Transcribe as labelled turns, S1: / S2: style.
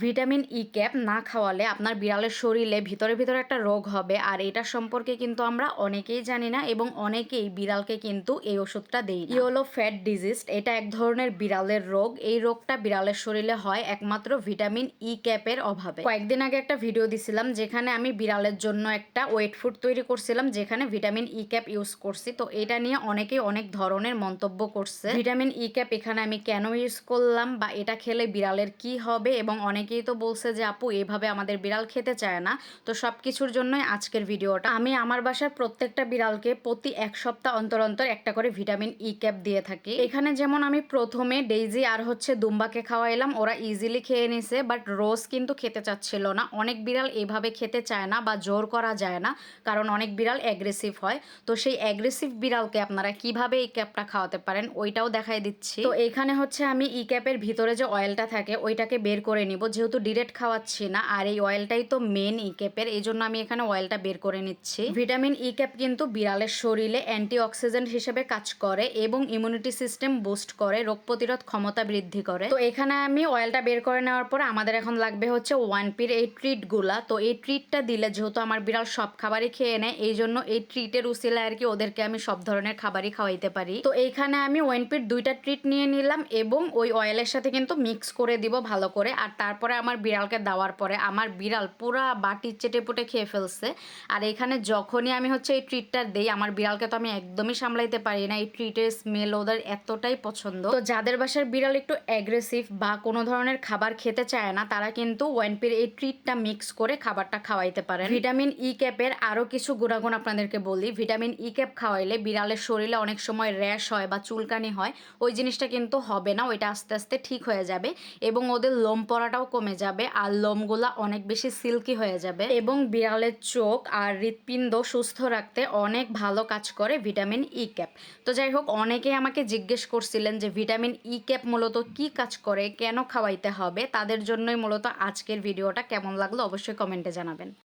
S1: Vitamin E cap না খাওয়ালে আপনার বিড়ালের শরীরে ভিতরে ভিতরে একটা রোগ হবে, আর এটা সম্পর্কে কিন্তু আমরা অনেকেই জানি না এবং অনেকেই বিড়ালকে কিন্তু এই ওষুধটা দেই না। ইয়েলো ফ্যাট ডিজিজ, এটা এক ধরনের বিড়ালের রোগ। এই রোগটা বিড়ালের শরীরে হয় একমাত্র ভিটামিন ই ক্যাপের অভাবে। কয়েকদিন আগে একটা ভিডিও দিছিলাম যেখানে আমি বিড়ালের জন্য একটা ওয়েট ফুড তৈরি করছিলাম যেখানে ভিটামিন ই ক্যাপ ইউজ করছি। তো এটা নিয়ে অনেকেই অনেক ধরনের মন্তব্য করছে। ভিটামিন ই ক্যাপ এখানে আমি কেন ইউজ করলাম বা এটা খেলে বিড়ালের কি হবে, এবং অনেকেই তো বলছে যে আপু এভাবে আমাদের বিড়াল খেতে চায় না। তো সবকিছুর জন্যই আজকের ভিডিওটা। আমি আমার বাসার প্রত্যেকটা বিড়ালকে প্রতি এক সপ্তাহ অন্তর অন্তর একটা করে ভিটামিন ই ক্যাপ দিয়ে থাকি। এখানে যেমন আমি প্রথমে ডেইজি আর দুম্বাকে খাওয়াইলাম, ওরা ইজিলি খেয়ে নিছে, বাট রোজ কিন্তু খেতে চাচ্ছিল না। অনেক বিড়াল এইভাবে খেতে চায় না বা জোর করা যায় না, কারণ অনেক বিড়াল অ্যাগ্রেসিভ হয়। তো সেই অ্যাগ্রেসিভ বিড়ালকে আপনারা কিভাবে এই ক্যাপটা খাওয়াতে পারেন ওইটাও দেখাই দিচ্ছি। তো এখানে আমি ই ক্যাপের ভিতরে যে অয়েলটা থাকে ওইটাকে বের করে নিব, যেহেতু ডিরেক্ট খাওয়াচ্ছি না, আর এই অয়েলটাই তো মেন ই ক্যাপের, এই জন্য আমি এখানে অয়েলটা বের করে নিচ্ছি। ভিটামিন ই ক্যাপ কিন্তু বিড়ালের শরীরে অ্যান্টি অক্সিডেন্ট হিসেবে কাজ করে এবং ইমিউনিটি সিস্টেম বুস্ট করে, রোগ প্রতিরোধ ক্ষমতা বৃদ্ধি করে। তো এখানে আমি অয়েলটা বের করে নেওয়ার পর আমাদের এখন লাগবে ওয়ান পির এই ট্রিটগুলা। তো এই ট্রিটটা দিলে যেহেতু আমার বিড়াল সব খাবারই খেয়ে নেয়, এই জন্য এই ট্রিটের উসিলে আর কি ওদেরকে আমি সব ধরনের খাবারই খাওয়াইতে পারি। তো এইখানে আমি ওয়ান পির 2টা ট্রিট নিয়ে নিলাম এবং ওই অয়েলের সাথে কিন্তু মিক্স করে দিব ভালো করে। আর তারপরে আমার বিড়ালকে দেওয়ার পরে আমার বিড়াল পুরা বাটি চেটে পুটে খেয়ে ফেলছে। আর এখানে যখনই আমি এই ট্রিটটা দেই, আমার বিড়ালকে তো আমি একদমই সামলাইতে পারি না, এই ট্রিটের স্মেল ওদের এতটাই পছন্দ। তো যাদের বাসার বিড়াল একটু অ্যাগ্রেসিভ বা কোনো ধরনের খাবার খেতে চায় না, তারা কিন্তু ওয়ান পির এই ট্রিটটা মিক্স করে খাবারটা খাওয়াইতে পারেন। ভিটামিন ই ক্যাপের আরও কিছু গুণাগুণ আপনাদেরকে বলি। ভিটামিন ই ক্যাপ খাওয়াইলে বিড়ালের শরীরে অনেক সময় র্যাশ হয় বা চুলকানি হয়, ওই জিনিসটা কিন্তু হবে না, ওইটা আস্তে আস্তে ঠিক হয়ে যাবে এবং ওদের লোম পড়াটাও কমে যাবে আর লোমগুলা অনেক বেশি সিল্কি হয়ে যাবে। এবং বিড়ালের চোখ আর হৃৎপিণ্ড সুস্থ রাখতে অনেক ভালো কাজ করে ভিটামিন ই ক্যাপ। তো যাই হোক, অনেকেই আমাকে জিজ্ঞেস করছিলেন যে ভিটামিন ই ক্যাপ মূলত কি কাজ করে, কেন খাওয়াইতে হবে, তাদের জন্যই মূলত আজকের ভিডিওটা। কেমন লাগলো অবশ্যই কমেন্টে জানাবেন।